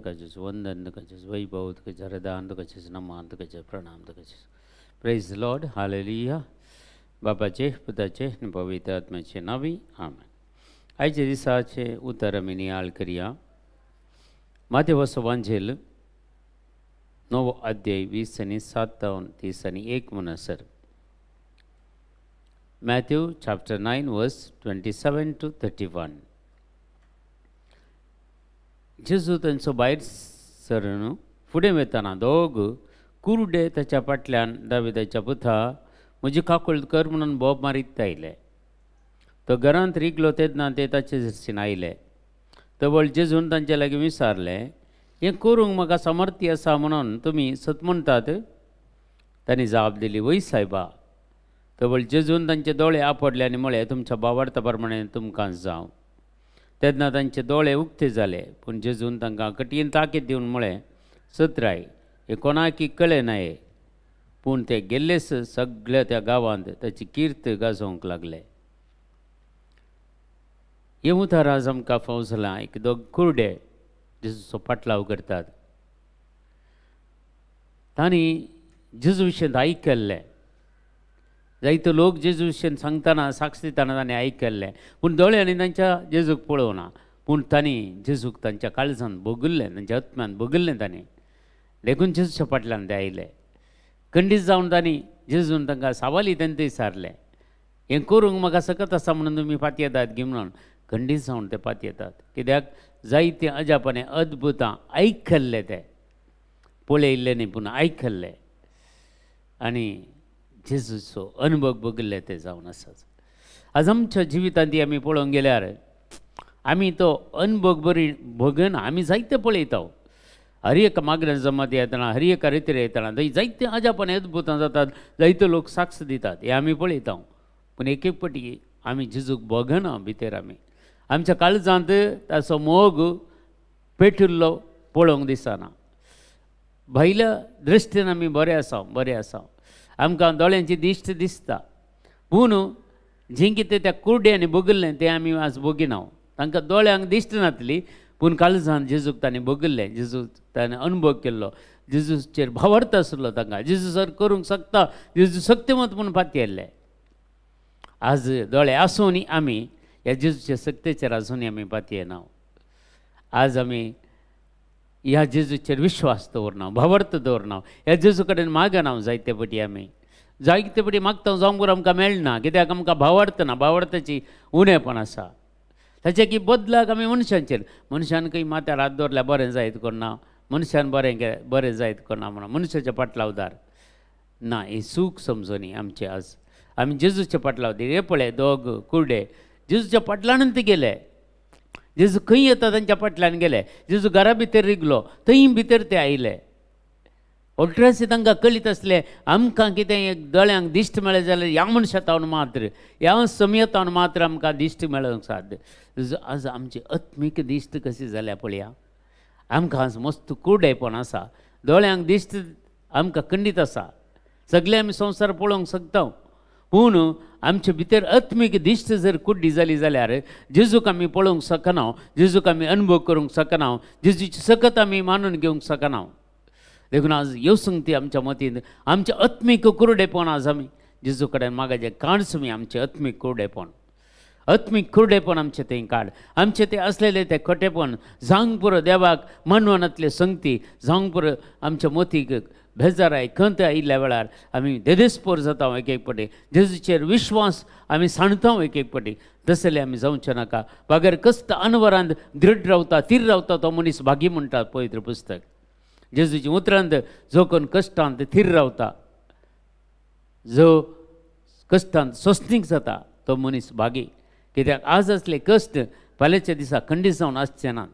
तुका जेस वंदन तुका जेस वैभव तुका जेस हृदय तुका जेस नमन तुका जेस प्रणाम तुका जेस प्रेज लॉर्ड हालेलुया बापाचे पुताचे आणि पवित्र आत्म्याचे नावी आमेन. आयच्या दिसाचे उतर आमी नियाळ करया. माथेवस वांजेल 9 अध्याय 20 आणि 57 30 आणि 1 म्हणसर. Matthew chapter 9 verse 27 to 31. जेजू तांचो भायर सरून फुडें वताना दोग कुरडे ताच्या फाटल्यान दाविदाच्या पुता म्हजी काकूळ कर म्हणून बोब मारीत आयले. तो घरांत रिगलो तेन्ना ते ताचे झिरसीन आयले. तवळ जेजून तांचे लागीं विचारलें, हें करूंक म्हाका सामर्थ्य आसा म्हणून तुमी सत म्हणटात? तांणी जाप दिली, वय सायबा. तवळ जेजून तांचे दोळे आपडले आनी म्हळें, तुमच्या भावार्था प्रमाणे तुमकां जावं. तेन्ना तांचे दोळे उक्ते जाले. पूण जेजून तांकां कटयेन ताकीद दिवन म्हळें, सत्राय हे कोणाकी कळ्ळें नाये. पूण ते गेल्लेच सगळ्या त्या गांवांत ताची कीर्त गाजोवंक लागले. हे उतार आज आमकां फावसलां एक दोग कुरडे जेजूचो पाटलाव करतात. तांणी जेजू विशीं आयकल्लें. जायते लोक जेजू विशीं सांगतना साक्ष दितना ताणें आयकल्लें. पूण दोळ्यांनी तांच्या जेजूक पळोवना. पूण तांणी जेजूक तांच्या काळजांत भोगिल्लें, तांच्या आत्म्यान भोगिल्लें. ताणें देखून जेजूच्या फाटल्यान ते आयले. खंडीत जावन तांणी जेजून तांकां सावाली तेन्ना विचारलें, हें करूंक म्हाका सकत आसा म्हणून तुमी फाटी येतात गी म्हणून. खंडीत जावन ते फाटी येतात. कित्याक जायते अजापाने अद्भुतां आयकल्ले, ते पळयल्ले न्ही पूण आयकल्ले आनी जेजूचो अनुभव भोगिल्ले ते जावन आसात. आज आमच्या जिवितांत आमी पळोवंक गेल्यार आमी तो अनुभव बरी भोगन आमी जायते पळयता. हर एक मागण्या जमात येतना, हर एका रितीर येतना थंय जायते अजापाने अद्भुतां जातात. जायते लोक साक्ष दितात, हे आमी पळयता. पूण एक एक फावटी आमी जेजूक भोगना. भितर आमच्या काळजांत ताचो मोग पेटिल्लो पळोवंक दिसना. भायल्या दृश्टीन आमी बरे आसा. आमकां दोळ्यांची दिश्ट दिसता. पूण जें कितें त्या कुरड्यांनी भोगिल्लें तें आमी आज भोगिना. तांकां दोळ्यांक दिश्ट नातली, पूण काळजांत जेजूक ताणें भोगिल्लें, जेजू ताणें अनुभव केल्लो. जेजूचेर भावार्थ आसलो तांकां. जेजू सर करूंक शकता, जेजू शक्तिमत म्हणून फाटी येयल्ले. आज दोळे आसून आमी ह्या जेजूच्या शक्तीचेर आसून आमी फाटी येना. आज आमी ह्या जेजूचेर विश्वास दवरना, भावार्थ दवरना. ह्या जेजू कडेन मागना. जायते फावटी आमी जायते फावटी मागता जावंक बरो आमकां मेळना. कित्याक आमकां भावार्थ ना, भावार्थाची उणेपण आसा. ताचे की बदलाक आमी मनशान खंय माथ्यार हात दवरल्यार बरें जायत करना, मनशान बरें जायत करना म्हणून मनशाच्या फाटलावदार ना. ही सूख समजून आमचे आज आमी जेजूच्या फाटलावदार. हे पळय दोग कुरडे जेजूच्या फाटल्यानूच ते गेले. जेजू खंय येता तांच्या फाटल्यान गेले. जेजू घरा भितर रिगलो, थंय भितर ते आयले. अठराशे तांकां कळीत आसलें, आमकां कितें एक दोळ्यांक दिश्ट मेळ्ळें जाल्यार ह्या मनशातावन मात्र, ह्या समयतावन मात्र आमकां दिश्ट मेळोंक साद. आज आमची आत्मीक दिश्ट कशी जाल्या पळया. आमकां आज मस्त कुरडेपण आसा. दोळ्यांक दिश्ट आमकां खंडीत आसा. सगळे आमी संवसार पळोवंक शकता. पूण आमचे भितर आत्मीक दिश्ट जर कुड्डी जाली जाल्यार जेजूक आमी पळोवंक शकना, जेजूक आमी अनुभव करूंक शकना, जेजूची सकत आमी मानून घेवंक शकना. देखून आज ह्यो संगती आमच्या मतींत आमचें आत्मीक कुरडेपण आज आमी जेजू कडेन मागचे. काड सुमी आमचें आत्मीक कुरडेपण आमचें तें काड. आमचें तें आसलेलें तें खोटेपण जावंक पुरो देवाक मानवनांतल्यो संगती जावंक पुरो आमच्या मतीक बेजाराय खंत आयिल्ल्या वेळार आमी देदेस्पोर जाता. एक एक फावटी जेजूचेर विश्वास आमी साणता. एक एक फावटी तसले आमी जावचें नाका. बागर कस्त अनवरांत दृढ रावता, थीर रावता तो मनीस भागी म्हणटा पवित्र पुस्तक. जेजूची उतरांत जो कोण कश्टांत थीर रावता, जो कश्टांत सोंसणीक जाता तो मनीस भागी. कित्याक आज असले कश्ट फाल्यांच्या दिसा खंडीत जावन आसचे ना.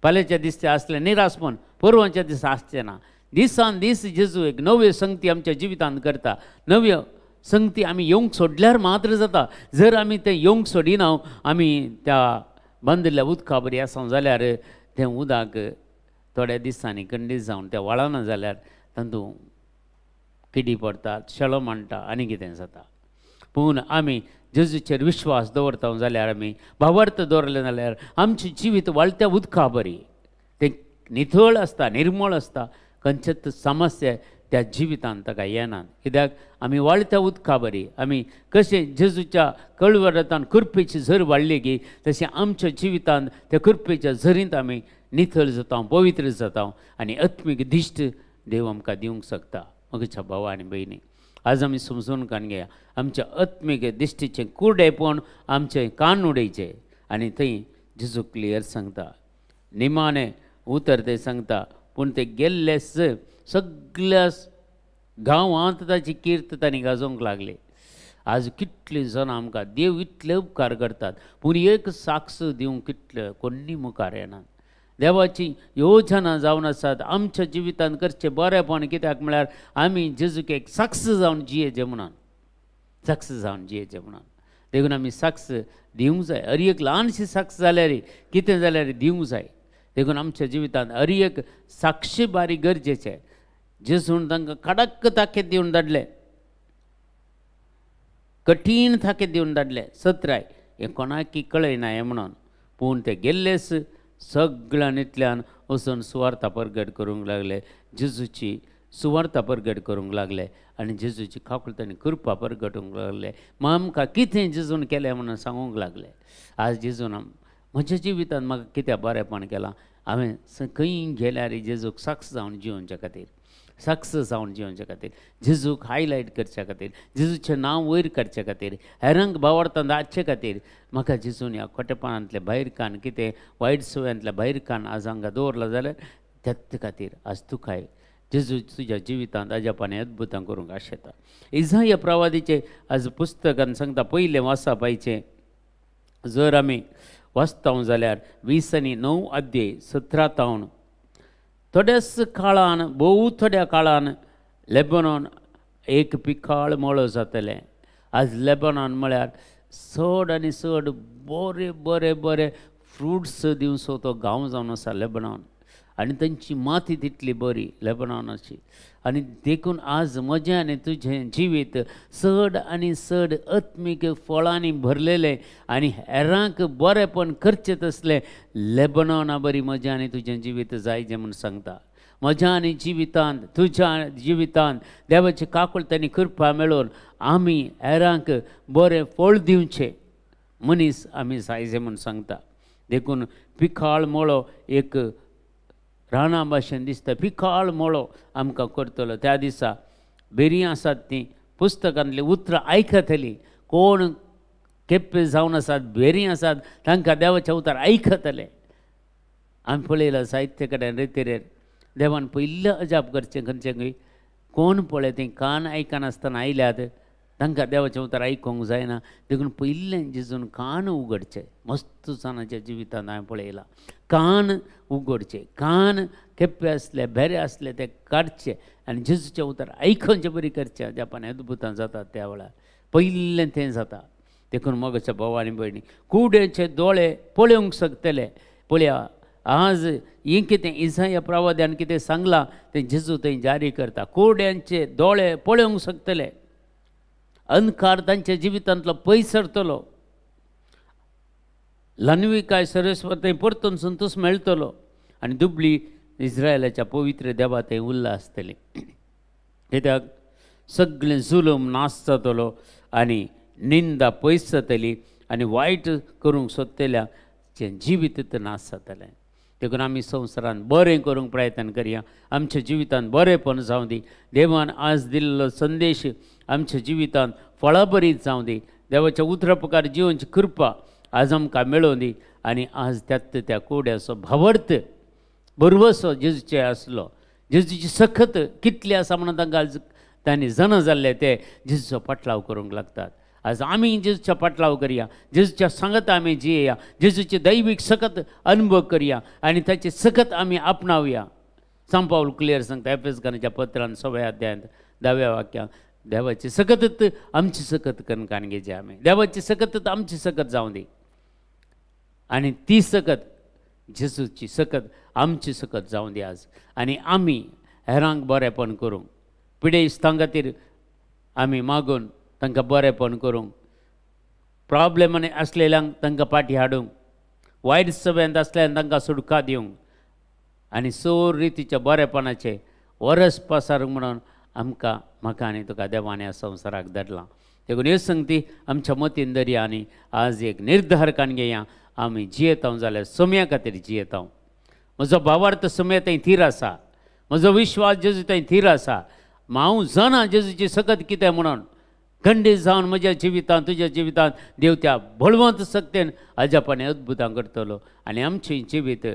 फाल्यांच्या दिसा आसले निरासपण परवांच्या दिसा आसचे ना. दिसान दीस जेजू एक नव्यो संगती आमच्या जिवितांत करता. नव्यो संगती आमी येवंक सोडल्यार मात्र जाता. जर आमी तें येवंक सोडिना, आमी त्या बांदिल्ल्या उदका बरी आसा जाल्यार तें उदक थोड्या दिसांनी खंडीत जावन त्या वळना जाल्यार तातूंत किडी पडटात, शेळो मांडटा आनी कितें जाता. पूण आमी जेजूचेर विश्वास दवरता जाल्यार आमी भावार्थ दवरले जाल्यार आमचें जिवीत वाळत्या उदका बरी. तें नितळ आसता निर्मळ आसता खंयचेच समस्या त्या जिवितांत ताका येनात कित्याक आमी वळत्या उदका बरी आमी कशें जेजूच्या कळवरांतान कृपेची झर वाडली की तशें आमच्या जिवितांत त्या कृपेच्या झरींत आमी नितळ जाता पवित्र जाता आनी आत्मीक दिश्ट देव आमकां दिवंक शकता म्हज्या भावा आनी भयणी आज आमी समजून कान घेया आमच्या आत्मीक दिश्टीचें कुर्डेपण आमचें कान उडयचें आनी थंय जेजू क्लियर सांगता निमाणें उतर ते सांगता पूण ते गेल्ले सगळ्या गांवांत ताची किर्त तांणी गाजोवंक लागले आज कितले जण आमकां देव इतले उपकार करतात पूण एक साक्ष दिवंक कितले कोणी मुखार येनात देवाची योजना जावन आसात आमच्या जिवितांत करचें बरेंपण कित्याक म्हळ्यार आमी जेजूक एक साक्ष जावन जियेचें म्हणून साक्ष जावन जियेचें म्हणून देखून आमी साक्ष दिवंक जाय हर एक ल्हानशी साक्ष जाल्यार कितें जाल्यार दिवंक जाय देखून आमच्या जिवितांत हर एक साक्षी बारी गरजेचें जेजून तांकां कडक ताकद दिवन धाडले कठीण ताकद दिवन धाडले सत्राय हें कोणाकी कळयना हें म्हणून पूण ते गेल्लेच सगळ्यांतल्यान वचून सुवार्ता परगट करूंक लागले जेजूची सुवार्ता परगट करूंक लागले आनी जेजूची खाकूळ तांणी कृपा परगटूंक लागले आमकां कितें जेजून केलें म्हणून सांगूंक लागले आज जेजून म्हज्या जिवितांत म्हाका कितें बरेंपण केलां हांवें खंय गेल्यार जेजूक साक्ष जावन जिवोवच्या खातीर साक्ष जावन जिवोवच्या खातीर जेजूक हायलायट करच्या खातीर जेजूचें नांव वयर काडच्या खातीर हेरांक भावार्थांत हाडचे खातीर म्हाका जेजून ह्या खोटेपणांतले भायर कान कितें वायट सवयांतले भायर कान आज हांगा दवरला जाल्यार त्याच खातीर आज तुकाय जेजू तुज्या जिवितांत अजापाने अद्भुतां करूंक आशेता इसाया प्रवादीचें आज पुस्तकान सांगता पयलें वाचप आयचें जर आमी वाचता जाल्यार 20 आनी 9 अध्याय 17 तावन थोड्याच काळान भोव थोड्या काळान लेबनॉन एक पिकाळ मळो जातलें आज लेबनॉन म्हळ्यार चड आनी चड बरे बरे बरे फ्रुट्स दिवचो तो गांव जावन आसा लेबनॉन आनी तांची माती तितली बरी लेबनॉनाची आनी देखून आज म्हजें आनी तुजें जिवीत चड आनी चड आत्मीक फळांनी भरलेलें आनी हेरांक बरेंपण करचें तसलें लेबनॉना बरी म्हजें आनी तुजें जिवीत जायचें म्हूण सांगता म्हज्या आनी जिवितांत तुज्या जिवितांत देवाची काकूळ तांणी कृपा मेळोवन आमी हेरांक बरें फळ दिवचें मनीस आमी जायचे म्हूण सांगता देखून पिकाळ मळो एक राना भाशेन दिसता पिकाळ मळो आमकां करतलो त्या दिसा बरीं आसात तीं पुस्तकांतलीं उतरां आयकतलीं कोण केप्पे जावन आसात बरीं आसात तांकां देवाचें उतर आयकतले आमी पळयलां साहित्य कडेन रितीरेर देवान पयलें अजाप करचें खंयचें खंय कोण पळय तीं कान आयकनासतना आयल्यात तांकां देवाचें उतर आयकोंक जायना देखून पयलें जेजून कान उगडचे मस्त जाणांच्या जिवितांत हांवें पळयलां कान उगडचे कान केप्पे आसले बेरे आसले ते काडचे आनी जेजूचें उतर आयकोवचें बरी करचें जपान अद्भुतां जातात त्या वेळार पयलें तें जाता देखून मोगाच्या भावा आनी भयणी कुडेचे दोळे पळोवंक शकतले पळया आज हें कितें इसाया प्रवाद्यान कितें सांगलां तें जेजू थंय जारी करता कुड्यांचे दोळे पळोवंक शकतले अंधकार तांच्या जिवितांतलो पयस सरतलो लन्विकाय सरस्वत थंय परतून संतोश मेळटलो आनी दुबळी इस्रायलाच्या पवित्र देवा थंय उरला आसतली कित्याक सगळें जुलूम नाश जातलो आनी निंदा पयस जातली आनी वायट करूंक सोदतल्याचें जिवीत नाश जातलें देखून आमी संवसारान बरें करूंक प्रयत्न करया आमच्या जिवितांत बरेंपण जावं दी देवान आज दिल्लो संदेश आमच्या जिवितांत फळां बरी जावं दी देवाच्या उतरा प्रकार जिवनची कृपा आज आमकां मेळोवन दी आनी आज त्या कोड्याचो भावार्थ बरवसो जेजूचे आसलो जेजूची सखत कितली आसा म्हणून तांकां तांणी जन जाल्ले ते जेजूचो पाटलाव करूंक लागतात आज आमी जेजूच्या पाटलाव करया जेजूच्या सांगत आमी जियेया जेजूची दैवीक सकत अनुभव करया आनी ताची सकत आमी आपणावया सांपावल क्लियर सांगता एफेसकाराच्या पत्रांत 6व्या अध्यायांत 10व्या वाक्यांत देवाची सकतच आमची सकत कणकान घेवची आमी देवाची सकतच आमची सकत जावं दी आनी ती सकत जेजूची सकत आमची सकत जावं दी आज आनी आमी हेरांक बरेंपण करूंक पिडेस्तां खातीर आमी मागून तांकां बरेंपण करूंक प्रॉब्लेमांनी आसलेल्यांक तांकां पाटी हाडूंक वायट सवयांत आसल्यान तांकां सुटका दिवंक आनी सोर रितीच्या बरेपणाचे वरस पसारूंक म्हणून आमकां म्हाका आनी तुका देवान ह्या संवसाराक धाडलां. देखून ह्यो संगती आमच्या मतीन दरया आनी आज एक निर्धारकान घेया आमी जियेतां जाल्यार सोम्या खातीर जियेतां. म्हजो भावार्थ सोम्या थंय थीर आसा, म्हजो विश्वास जेजू थंय थीर आसा. हांव जाणा जेजूची सकत कितें म्हणून खंडीत जावन म्हज्या जिवितांत तुज्या जिवितांत देव त्या बळवंत सक्तेन अजापाने अद्भुतां करतलो आनी आमचें जिवीत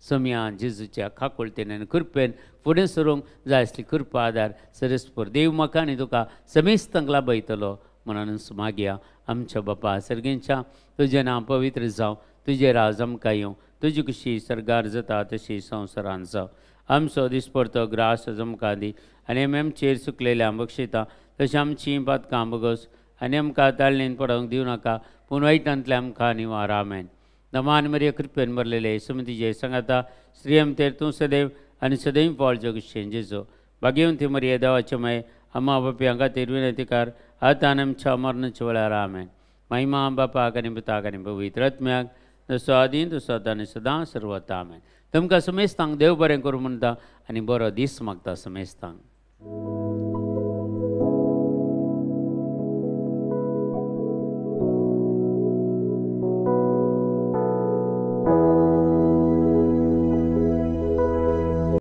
सोम्या जेजूच्या खाकुळतेन आनी कृपेन फुडें सरूंक जाय आसली कृपा आदार सरस्पर देव म्हाका आनी तुका समेस्तांक लाभयतलो म्हणून मागया. आमच्या बापा सर्गेंच्या तुजें नांव पवित्र जावं, तुजें राज आमकां येवं, तुजी कशी सर्गार जाता तशी संवसारांत जावं. आमचो दिसपडतो ग्रास आमकां दी आनी आमी आमचेर सुकलेल्या बक्षिता तशी आमचीं पातकां बगोस आनी आमकां ताळणेन पडोवंक दिवं नाका पूण वायटांतल्या आमकां निवार. आमेन. नमान मरिया कृपेन भरलेले सुमतीजे सांगाता श्री आमतेर तूं सदैव आनी सदैव फळ जगशें जेजो भाग्यवंती मरिया देवाचे माये अम्मा बापी हांगा खातीर विनंतीकार आतां आनी आमच्या मरणाच्या वेळार. आमेन. महिमा बापाक आनी पुताक आनी पवित्र आत्म्याक जसो आदीं तसो आतां आनी सदां सर्वता. आमेन. तुमकां समेस्तांक देव बरें करूं म्हणटा आनी बरो दीस मागता समेस्तांक.